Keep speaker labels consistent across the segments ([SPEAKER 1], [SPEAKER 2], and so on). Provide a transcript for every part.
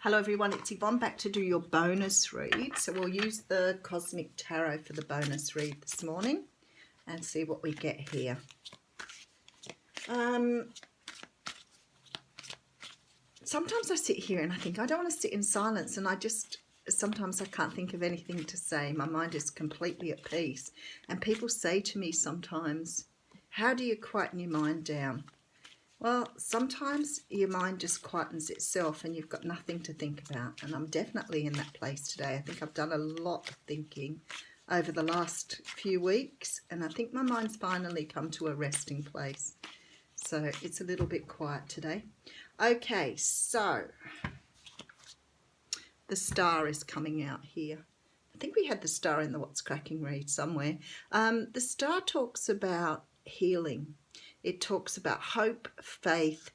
[SPEAKER 1] Hello everyone, it's Yvonne back to do your bonus read. So we'll use the Cosmic Tarot for the bonus read this morning and see what we get here. Sometimes I sit here and I think I don't want to sit in silence, and sometimes I can't think of anything to say. My mind is completely at peace. And people say to me sometimes, how do you quieten your mind down? Well, sometimes your mind just quietens itself and you've got nothing to think about. And I'm definitely in that place today. I think I've done a lot of thinking over the last few weeks, and I think my mind's finally come to a resting place. So it's a little bit quiet today. Okay, so the star is coming out here. I think we had the star in the What's Cracking read somewhere. The star talks about healing. It talks about hope, faith,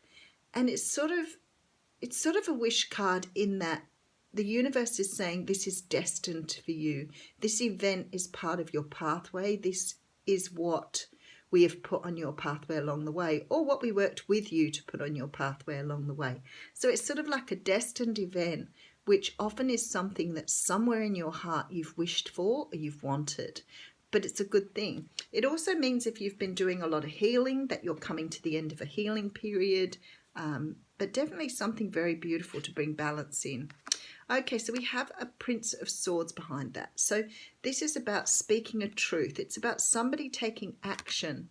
[SPEAKER 1] and it's sort of a wish card in that the universe is saying this is destined for you. This event is part of your pathway. This is what we have put on your pathway along the way, or what we worked with you to put on your pathway along the way. So it's sort of like a destined event, which often is something that somewhere in your heart you've wished for or you've wanted. But it's a good thing. It also means if you've been doing a lot of healing, that you're coming to the end of a healing period, but definitely something very beautiful to bring balance in. Okay, so we have a Prince of Swords behind that. So this is about speaking a truth. It's about somebody taking action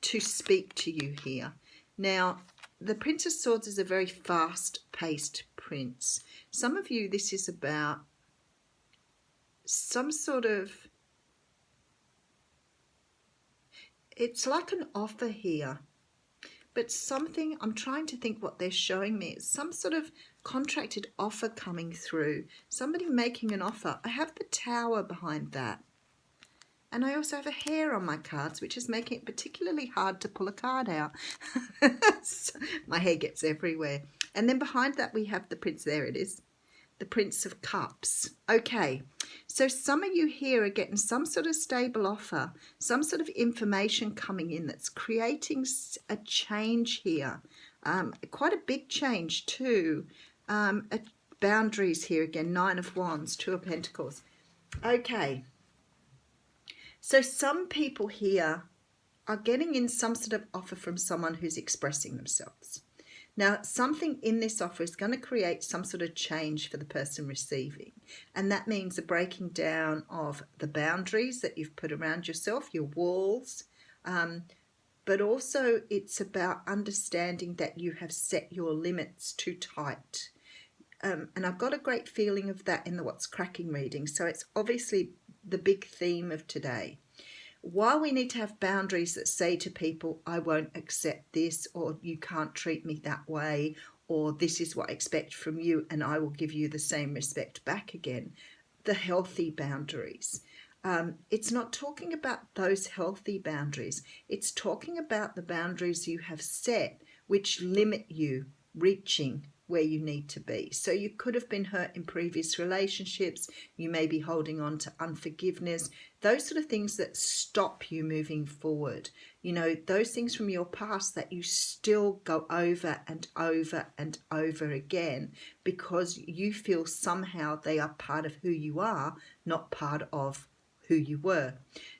[SPEAKER 1] to speak to you here. Now, the Prince of Swords is a very fast-paced prince. Some of you, this is about some sort of... It's like an offer here, but something, I'm trying to think what they're showing me. It's some sort of contracted offer coming through, somebody making an offer. I have the Tower behind that. And I also have a hare on my cards, which is making it particularly hard to pull a card out. So my hair gets everywhere. And then behind that we have the Prince, there it is, the Prince of Cups. Okay, so some of you here are getting some sort of stable offer, some sort of information coming in that's creating a change here. Quite a big change too. Boundaries here again, Nine of Wands, Two of Pentacles. Okay, so some people here are getting in some sort of offer from someone who's expressing themselves. Now, something in this offer is going to create some sort of change for the person receiving. And that means a breaking down of the boundaries that you've put around yourself, your walls. But also it's about understanding that you have set your limits too tight. And I've got a great feeling of that in the What's Cracking reading. So it's obviously the big theme of today. While we need to have boundaries that say to people, I won't accept this, or you can't treat me that way, or this is what I expect from you and I will give you the same respect back again. The healthy boundaries. It's not talking about those healthy boundaries. It's talking about the boundaries you have set which limit you reaching where you need to be. So you could have been hurt in previous relationships. You may be holding on to unforgiveness. Those sort of things that stop you moving forward. You know, those things from your past that you still go over and over and over again because you feel somehow they are part of who you are, not part of who you were.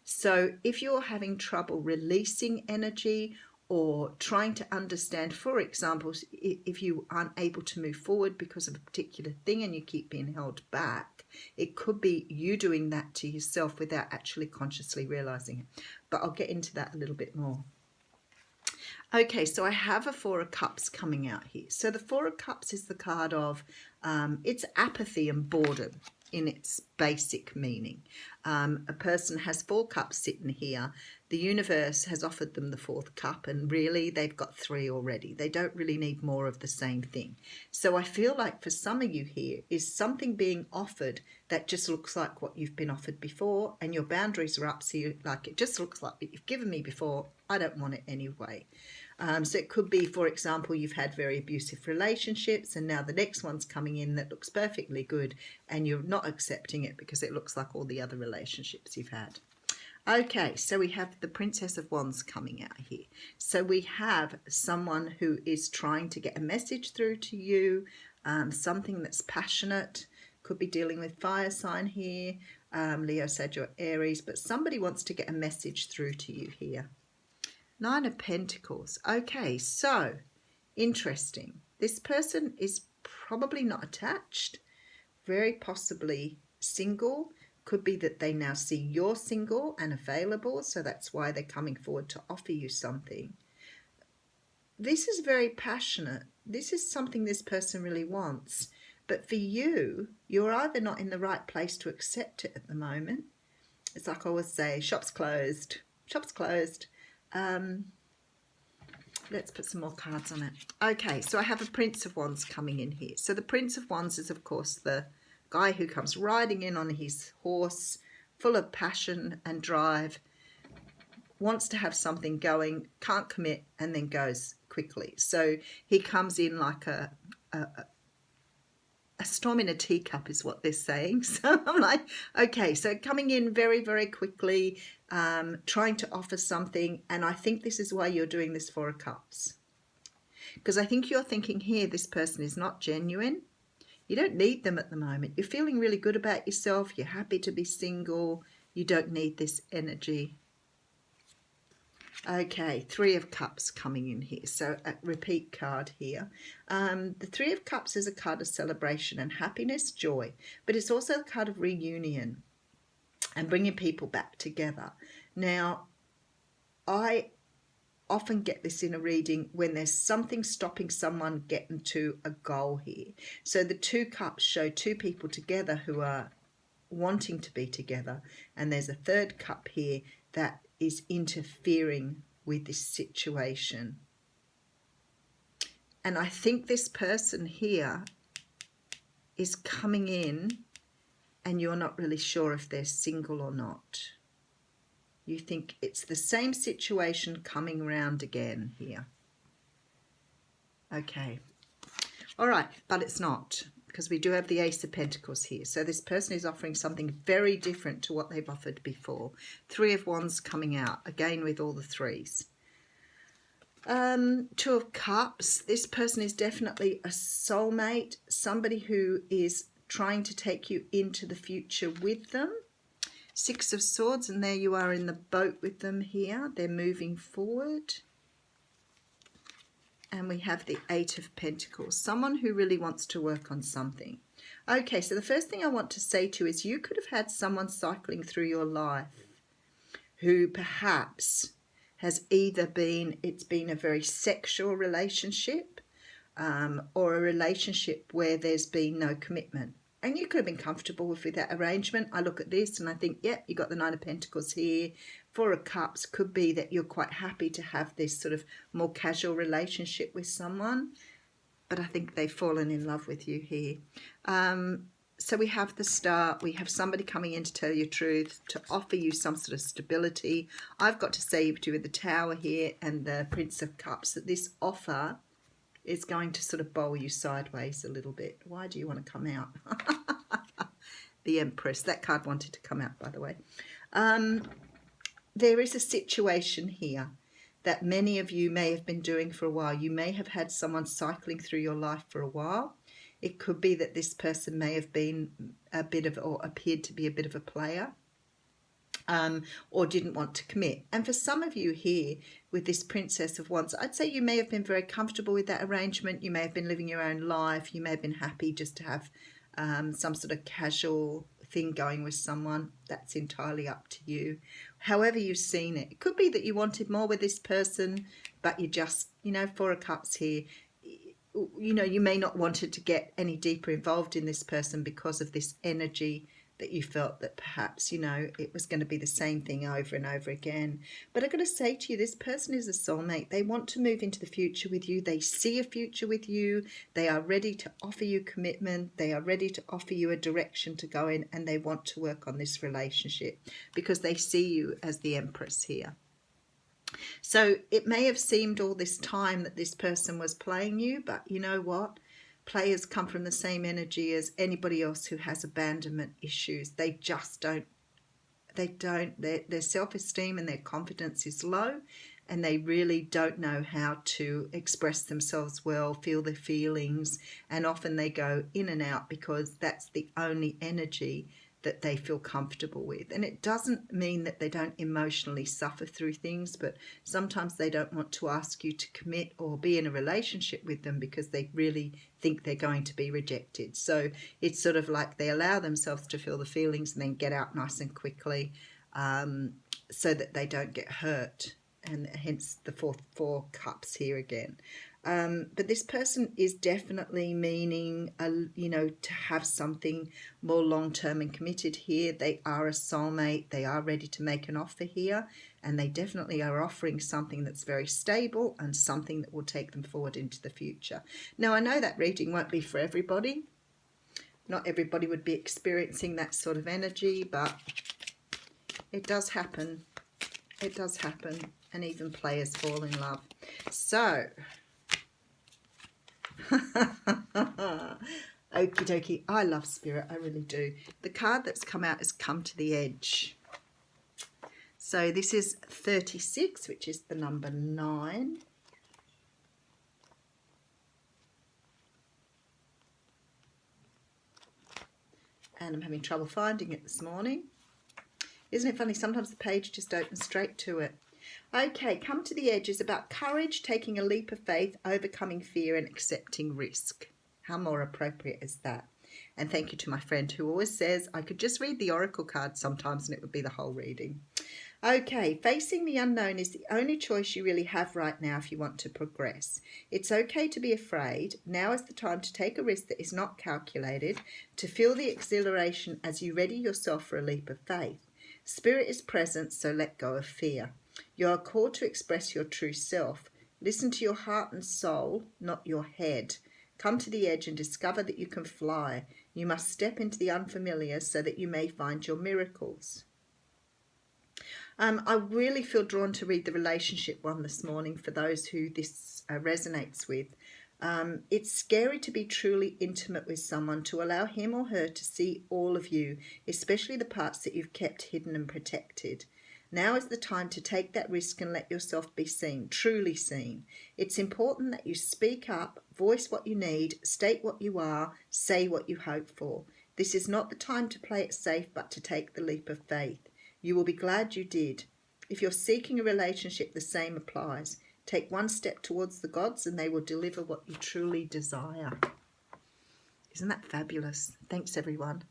[SPEAKER 1] So if you're having trouble releasing energy or trying to understand, for example, if you aren't able to move forward because of a particular thing and you keep being held back, it could be you doing that to yourself without actually consciously realizing it. But I'll get into that a little bit more. Okay, so I have a Four of Cups coming out here. So the Four of Cups is the card of, it's apathy and boredom in its basic meaning. A person has 4 cups sitting here. The universe has offered them the 4th cup, and really they've got 3 already. They don't really need more of the same thing. So I feel like for some of you here is something being offered that just looks like what you've been offered before, and your boundaries are up, so you're like, it just looks like what you've given me before. I don't want it anyway. So it could be, for example, you've had very abusive relationships and now the next one's coming in that looks perfectly good and you're not accepting it because it looks like all the other relationships you've had. Okay, so we have the Princess of Wands coming out here. So we have someone who is trying to get a message through to you. something that's passionate. Could be dealing with fire sign here, Leo, Sag, or Aries, but somebody wants to get a message through to you here. Nine of Pentacles. Okay, so interesting. This person is probably not attached, very possibly single. Could be that they now see you're single and available, so that's why they're coming forward to offer you something. This is very passionate. This is something this person really wants. But for you, you're either not in the right place to accept it at the moment. It's like I always say, shop's closed. Shop's closed. Let's put some more cards on it. Okay, so I have a Prince of Wands coming in here. So the Prince of Wands is, of course, the guy who comes riding in on his horse, full of passion and drive, wants to have something going, can't commit, and then goes quickly. So he comes in like a storm in a teacup is what they're saying. So I'm like, okay, so coming in very, very quickly, trying to offer something. And I think this is why you're doing this Four of Cups. Because I think you're thinking here, this person is not genuine. You don't need them at the moment. You're feeling really good about yourself. You're happy to be single. You don't need this energy. Okay, Three of Cups coming in here. So a repeat card here. The Three of Cups is a card of celebration and happiness, joy. But it's also a card of reunion and bringing people back together. Now, I often get this in a reading when there's something stopping someone getting to a goal here. So the Two Cups show two people together who are wanting to be together, and there's a third cup here that is interfering with this situation. And I think this person here is coming in and you're not really sure if they're single or not. You think it's the same situation coming round again here. Okay. All right, but it's not, because we do have the Ace of Pentacles here. So this person is offering something very different to what they've offered before. Three of Wands coming out, again with all the threes. Two of Cups. This person is definitely a soulmate, somebody who is trying to take you into the future with them. Six of Swords, and there you are in the boat with them here. They're moving forward. And we have the Eight of Pentacles, someone who really wants to work on something. Okay, so the first thing I want to say to you is you could have had someone cycling through your life who perhaps has either been, it's been a very sexual relationship or a relationship where there's been no commitment. And you could have been comfortable with that arrangement. I look at this and I think, yep, you got the Nine of Pentacles here. Four of Cups could be that you're quite happy to have this sort of more casual relationship with someone. But I think they've fallen in love with you here. So we have the Star. We have somebody coming in to tell you truth, to offer you some sort of stability. I've got to say to you with the Tower here and the Prince of Cups that this offer is going to sort of bowl you sideways a little bit. Why do you want to come out? The Empress. That card wanted to come out, by the way. There is a situation here that many of you may have been doing for a while. You may have had someone cycling through your life for a while. It could be that this person may have been a bit of, or appeared to be a bit of a player. Or didn't want to commit. And for some of you here with this Princess of Wands, I'd say you may have been very comfortable with that arrangement. You may have been living your own life. You may have been happy just to have some sort of casual thing going with someone. That's entirely up to you. However you've seen it. It could be that you wanted more with this person, but you just, you know, Four of Cups here. You know, you may not wanted to get any deeper involved in this person because of this energy that you felt that perhaps, you know, it was going to be the same thing over and over again. But I've got to say to you, this person is a soulmate. They want to move into the future with you. They see a future with you. They are ready to offer you commitment. They are ready to offer you a direction to go in, and they want to work on this relationship because they see you as the Empress here. So it may have seemed all this time that this person was playing you, but you know what? Players come from the same energy as anybody else who has abandonment issues. They just don't, their self-esteem and their confidence is low. and they really don't know how to express themselves well, feel their feelings, and often they go in and out because that's the only energy that they feel comfortable with. And it doesn't mean that they don't emotionally suffer through things, but sometimes they don't want to ask you to commit or be in a relationship with them because they really think they're going to be rejected. So it's sort of like they allow themselves to feel the feelings and then get out nice and quickly, so that they don't get hurt, and hence the four cups here again. But this person is definitely meaning, to have something more long-term and committed here. They are a soulmate. They are ready to make an offer here, and they definitely are offering something that's very stable and something that will take them forward into the future. Now, I know that reading won't be for everybody. Not everybody would be experiencing that sort of energy, but it does happen. It does happen, and even players fall in love. So, okie dokie, I love Spirit, I really do. The card that's come out is Come to the Edge. So this is 36, which is the number 9. And I'm having trouble finding it this morning. Isn't it funny? Sometimes the page just opens straight to it. Okay, Come to the Edge is about courage, taking a leap of faith, overcoming fear and accepting risk. How more appropriate is that? And thank you to my friend who always says I could just read the oracle card sometimes and it would be the whole reading. Okay, facing the unknown is the only choice you really have right now if you want to progress. It's okay to be afraid. Now is the time to take a risk that is not calculated, to feel the exhilaration as you ready yourself for a leap of faith. Spirit is present, so let go of fear. You are called to express your true self. Listen to your heart and soul, not your head. Come to the edge and discover that you can fly. You must step into the unfamiliar so that you may find your miracles. I really feel drawn to read the relationship one this morning for those who this resonates with. It's scary to be truly intimate with someone, to allow him or her to see all of you, especially the parts that you've kept hidden and protected. Now is the time to take that risk and let yourself be seen, truly seen. It's important that you speak up, voice what you need, state what you are, say what you hope for. This is not the time to play it safe, but to take the leap of faith. You will be glad you did. If you're seeking a relationship, the same applies. Take one step towards the gods and they will deliver what you truly desire. Isn't that fabulous? Thanks, everyone.